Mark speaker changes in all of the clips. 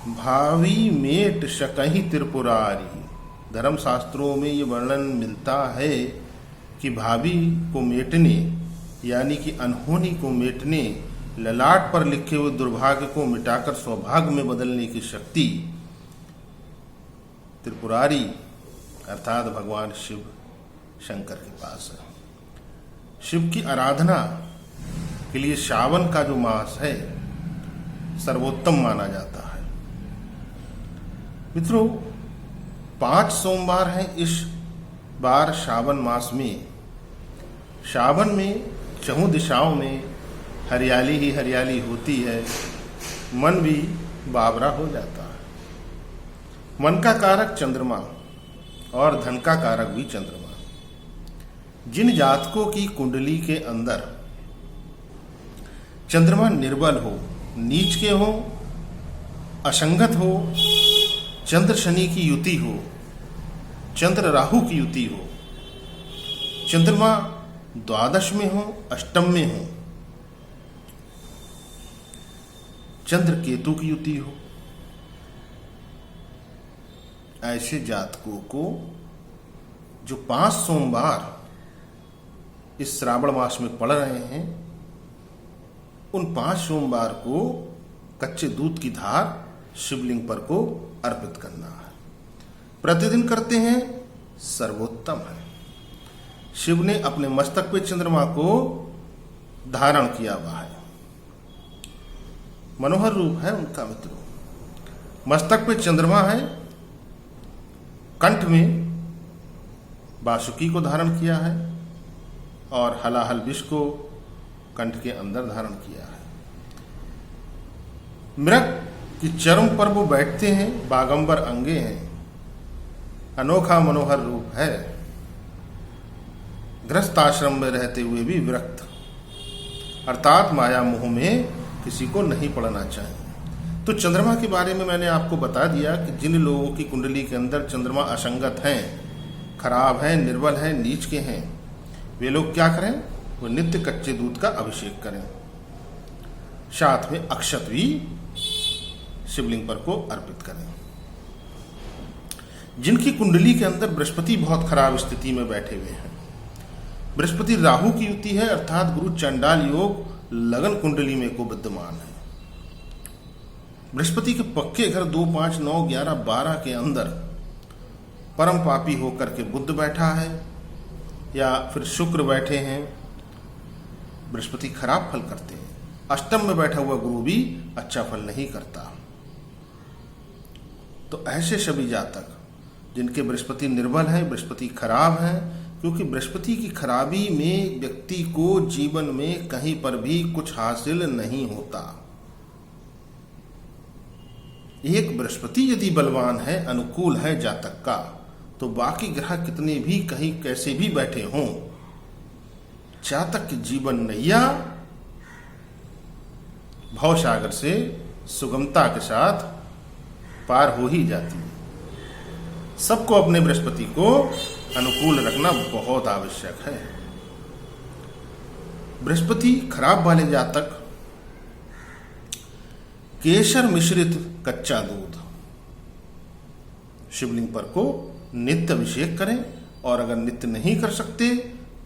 Speaker 1: भावी मेट शकहि त्रिपुरारी। धर्म शास्त्रों में ये वर्णन मिलता है कि भावी को मेटने यानी कि अनहोनी को मेटने, ललाट पर लिखे हुए दुर्भाग्य को मिटाकर सौभाग्य में बदलने की शक्ति त्रिपुरारी अर्थात भगवान शिव शंकर के पास है। शिव की आराधना के लिए श्रावण का जो मास है सर्वोत्तम माना जाता है। मित्रों, 5 सोमवार हैं इस बार श्रावण मास में। श्रावण में चहुं दिशाओं में हरियाली ही हरियाली होती है, मन भी बावरा हो जाता है। मन का कारक चंद्रमा और धन का कारक भी चंद्रमा। जिन जातकों की कुंडली के अंदर चंद्रमा निर्बल हो, नीच के हो, असंगत हो, चंद्र शनि की युति हो, चंद्र राहु की युति हो, चंद्रमा द्वादश में हो, अष्टम में हो, चंद्र केतु की युति हो, ऐसे जातकों को जो 5 सोमवार इस श्रावण मास में पड़ रहे हैं, उन 5 सोमवार को कच्चे दूध की धार शिवलिंग पर को अर्पित करना है। प्रतिदिन करते हैं सर्वोत्तम है। शिव ने अपने मस्तक पे चंद्रमा को धारण किया हुआ है। मनोहर रूप है उनका मित्रों। मस्तक पे चंद्रमा है, कंठ में बासुकी को धारण किया है और हलाहल विष को कंठ के अंदर धारण किया है। मृग की चरम पर वो बैठते हैं, बागंबर अंगे हैं, अनोखा मनोहर रूप है। गृहस्थ आश्रम में रहते हुए भी विरक्त, अर्थात माया मोह में किसी को नहीं पड़ना चाहिए। तो चंद्रमा के बारे में मैंने आपको बता दिया कि जिन लोगों की कुंडली के अंदर चंद्रमा असंगत हैं, खराब हैं, निर्बल हैं, नीच के हैं, वे लोग क्या करें? वो नित्य कच्चे दूध का अभिषेक करें, साथ में अक्षत भी शिवलिंग पर को अर्पित करें। जिनकी कुंडली के अंदर बृहस्पति बहुत खराब स्थिति में बैठे हुए हैं, बृहस्पति राहु की युति है, अर्थात गुरु चंडाल योग लगन कुंडली में को विद्यमान है। बृहस्पति के पक्के घर 2, 5, 9, 11, 12 के अंदर परम पापी होकर के बुध बैठा है या फिर शुक्र बैठे हैं, बृहस्पति खराब फल करते हैं। अष्टम में बैठा हुआ गुरु भी अच्छा फल नहीं करता। तो ऐसे सभी जातक जिनके बृहस्पति निर्बल है, बृहस्पति खराब है, क्योंकि बृहस्पति की खराबी में व्यक्ति को जीवन में कहीं पर भी कुछ हासिल नहीं होता। एक बृहस्पति यदि बलवान है, अनुकूल है जातक का, तो बाकी ग्रह कितने भी कहीं कैसे भी बैठे हों, जातक की जीवन नैया भवसागर से सुगमता के साथ पार हो ही जाती है। सबको अपने बृहस्पति को अनुकूल रखना बहुत आवश्यक है। बृहस्पति खराब वाले जातक केसर मिश्रित कच्चा दूध शिवलिंग पर को नित्य अभिषेक करें, और अगर नित्य नहीं कर सकते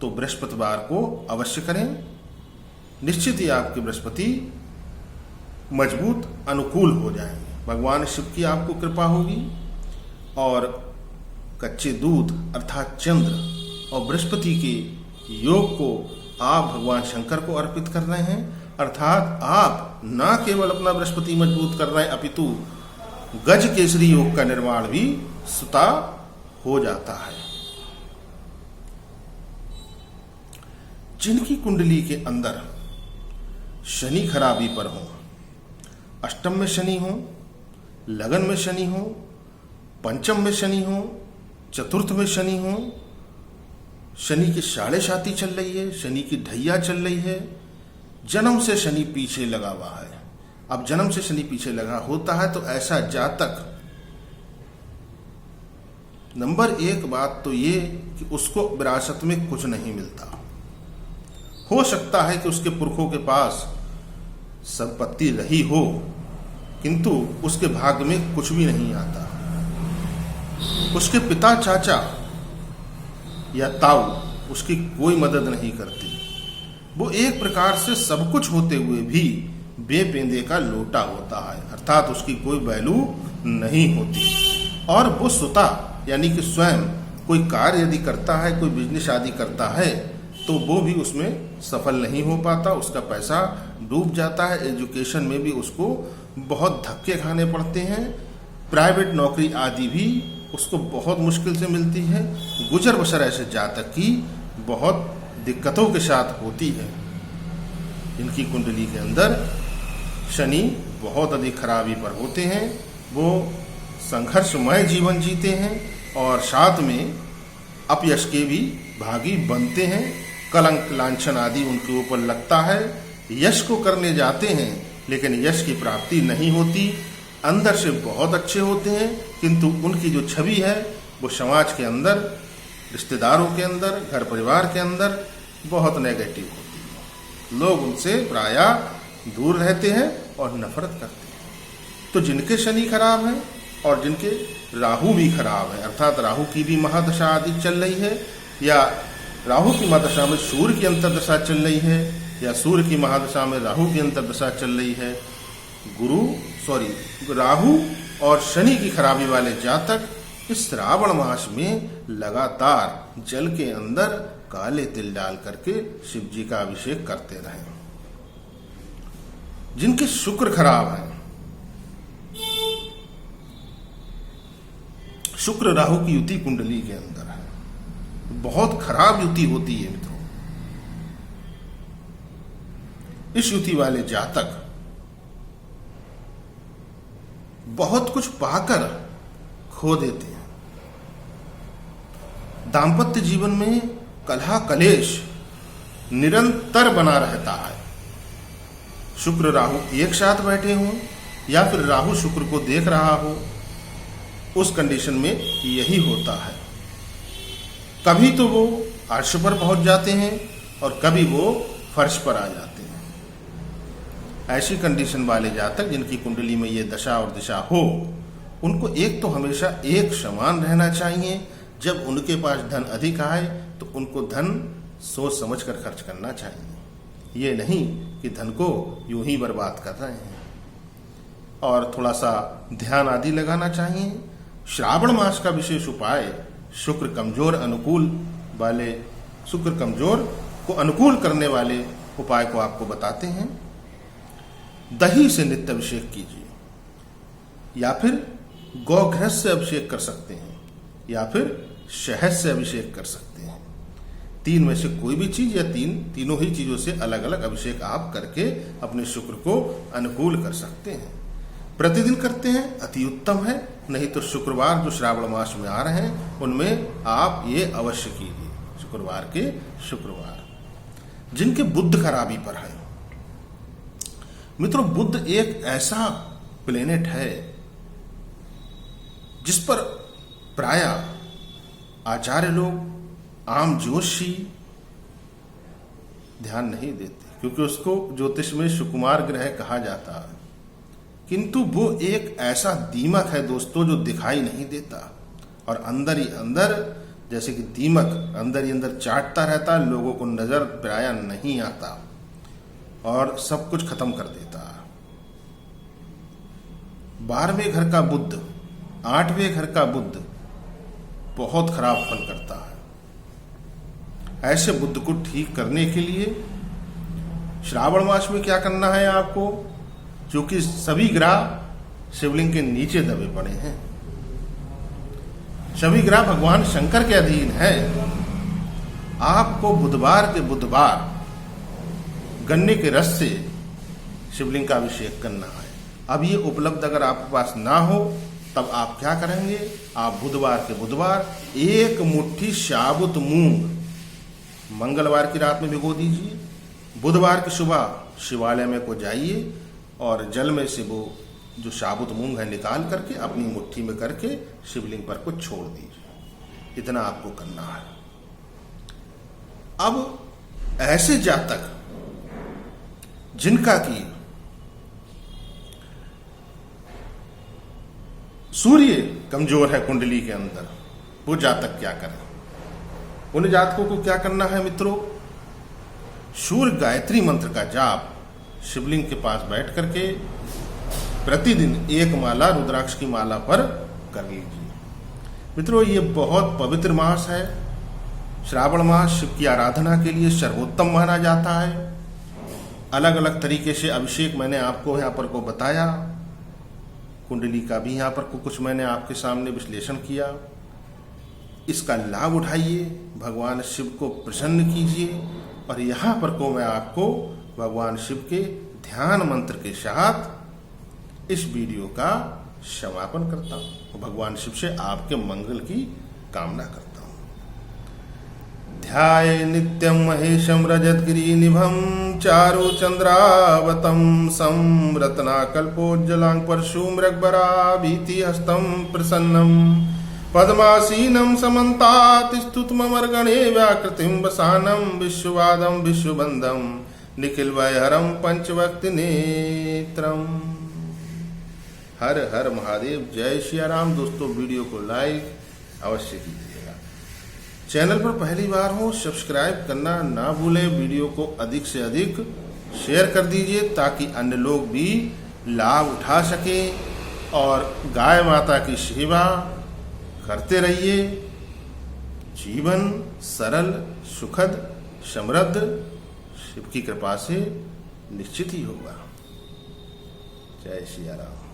Speaker 1: तो बृहस्पतिवार को अवश्य करें। निश्चित ही आपके बृहस्पति मजबूत अनुकूल हो जाएंगे। भगवान शिव की आपको कृपा होगी और कच्चे दूध अर्थात चंद्र और बृहस्पति के योग को आप भगवान शंकर को अर्पित कर रहे हैं। अर्थात आप न केवल अपना बृहस्पति मजबूत कर रहे हैं, अपितु गज केसरी योग का निर्माण भी स्वतः हो जाता है। जिनकी कुंडली के अंदर शनि खराबी पर हो, अष्टम में शनि हो, लगन में शनि हो, पंचम में शनि हो, चतुर्थ में शनि हो, शनि की साढ़े साती चल रही है, शनि की ढैया चल रही है, जन्म से शनि पीछे लगा हुआ है। अब जन्म से शनि पीछे लगा होता है तो ऐसा जातक, नंबर 1 बात तो ये कि उसको विरासत में कुछ नहीं मिलता। हो सकता है कि उसके पुरखों के पास संपत्ति रही हो, किंतु उसके भाग्य में कुछ भी नहीं आता। उसके पिता, चाचा या ताऊ उसकी कोई मदद नहीं करती। वो एक प्रकार से सब कुछ होते हुए भी बेपेंदे का लोटा होता है, अर्थात उसकी कोई वैल्यू नहीं होती। और वो सुता यानी कि स्वयं कोई कार्य यदि करता है, कोई बिजनेस आदि करता है, तो वो भी उसमें सफल नहीं हो पाता, उसका पैसा डूब जाता है। एजुकेशन में भी उसको बहुत धक्के खाने पड़ते हैं, प्राइवेट नौकरी आदि भी उसको बहुत मुश्किल से मिलती है। गुजर बसर ऐसे जातक की बहुत दिक्कतों के साथ होती है। इनकी कुंडली के अंदर शनि बहुत अधिक खराबी पर होते हैं, वो संघर्षमय जीवन जीते हैं और साथ में अपयश के भी भागी बनते हैं। कलंक लांछन आदि उनके ऊपर लगता है। यश को करने जाते हैं लेकिन यश की प्राप्ति नहीं होती। अंदर से बहुत अच्छे होते हैं किंतु उनकी जो छवि है वो समाज के अंदर, रिश्तेदारों के अंदर, घर परिवार के अंदर बहुत नेगेटिव होती है। लोग उनसे प्रायः दूर रहते हैं और नफरत करते हैं। तो जिनके शनि खराब है और जिनके राहु भी खराब है, अर्थात राहु की भी महादशा आदि चल रही है, या राहु की महादशा में सूर्य की अंतर्दशा चल रही है, या सूर्य की महादशा में राहु की अंतर्दशा चल रही है, राहु और शनि की खराबी वाले जातक इस श्रावण मास में लगातार जल के अंदर काले तिल डाल करके शिव जी का अभिषेक करते रहें। जिनके शुक्र खराब है, शुक्र राहु की युति कुंडली के अंदर है, बहुत खराब युति होती है मित्रों। इस युति वाले जातक बहुत कुछ पाकर खो देते हैं। दांपत्य जीवन में कलह कलेश निरंतर बना रहता है। शुक्र राहु एक साथ बैठे हों या फिर राहु शुक्र को देख रहा हो, उस कंडीशन में यही होता है। कभी तो वो अर्श पर पहुंच जाते हैं और कभी वो फर्श पर आ जाते हैं। ऐसी कंडीशन वाले जातक जिनकी कुंडली में ये दशा और दिशा हो, उनको एक तो हमेशा एक समान रहना चाहिए। जब उनके पास धन अधिक आए तो उनको धन सोच समझ कर खर्च करना चाहिए। ये नहीं कि धन को यूं ही बर्बाद कर रहे हैं। और थोड़ा सा ध्यान आदि लगाना चाहिए। श्रावण मास का विशेष उपाय शुक्र कमजोर को अनुकूल करने वाले उपाय को आपको बताते हैं। दही से नित्य अभिषेक कीजिए, या फिर गौघृत से अभिषेक कर सकते हैं, या फिर शहद से अभिषेक कर सकते हैं। तीन में से कोई भी चीज या तीनों ही चीजों से अलग अलग अभिषेक आप करके अपने शुक्र को अनुकूल कर सकते हैं। प्रतिदिन करते हैं अति उत्तम है, नहीं तो शुक्रवार जो श्रावण मास में आ रहे हैं उनमें आप ये अवश्य कीजिए। शुक्रवार जिनके बुध खराबी पर है, मित्रों बुध एक ऐसा प्लेनेट है जिस पर प्रायः आचार्य लोग, आम ज्योतिषी ध्यान नहीं देते, क्योंकि उसको ज्योतिष में सुकुमार ग्रह कहा जाता है। किंतु वो एक ऐसा दीमक है दोस्तों जो दिखाई नहीं देता और अंदर ही अंदर, जैसे कि दीमक अंदर ही अंदर चाटता रहता है, लोगों को नजर प्रायः नहीं आता और सब कुछ खत्म कर देता है। 12वें घर का बुध, 8वें घर का बुध बहुत खराब फल करता है। ऐसे बुध को ठीक करने के लिए श्रावण मास में क्या करना है आपको, क्योंकि सभी ग्रह शिवलिंग के नीचे दबे पड़े हैं, सभी ग्रह भगवान शंकर के अधीन है। आपको बुधवार के बुधवार गन्ने के रस से शिवलिंग का अभिषेक करना है। अब ये उपलब्ध अगर आपके पास ना हो तब आप क्या करेंगे, आप बुधवार के बुधवार एक मुट्ठी साबुत मूंग मंगलवार की रात में भिगो दीजिए, बुधवार की सुबह शिवालय में को जाइए और जल में से वो जो साबुत मूंग है निकाल करके अपनी मुट्ठी में करके शिवलिंग पर को छोड़ दीजिए। इतना आपको करना है। अब ऐसे जातक जिनका कि सूर्य कमजोर है कुंडली के अंदर, वो जातक क्या करे? उन जातकों को क्या करना है मित्रों? सूर्य गायत्री मंत्र का जाप शिवलिंग के पास बैठ करके प्रतिदिन एक माला रुद्राक्ष की माला पर कर लीजिए। मित्रों, ये बहुत पवित्र मास है। श्रावण मास शिव की आराधना के लिए सर्वोत्तम माना जाता है। अलग अलग तरीके से अभिषेक मैंने आपको यहाँ पर को बताया, कुंडली का भी यहाँ पर को कुछ मैंने आपके सामने विश्लेषण किया। इसका लाभ उठाइए, भगवान शिव को प्रसन्न कीजिए। और यहाँ पर को मैं आपको भगवान शिव के ध्यान मंत्र के साथ इस वीडियो का समापन करता हूँ। भगवान शिव से आपके मंगल की कामना करता हूँ। ध्याये नित्यं महेशं रजतगिरिनिभं चारु चंद्रावतं सं रत्नाकल्पोज्ज्वलां परशुमृगवराभीतिहस्तं प्रसन्नं पद्मासीनं समन्तात् स्तुतमर्गणे व्याकृतिं वसानं विश्ववादं विश्वबन्धं निखिलवैहरं पंचवक्तिनेत्रम्। हर हर महादेव, जय सिया राम। दोस्तों, वीडियो को लाइक अवश्य कीजिएगा। चैनल पर पहली बार हो सब्सक्राइब करना ना भूलें। वीडियो को अधिक से अधिक शेयर कर दीजिए ताकि अन्य लोग भी लाभ उठा सकें। और गाय माता की सेवा करते रहिए। जीवन सरल, सुखद, समृद्ध शिव की कृपा से निश्चित ही होगा। जय सिया राम।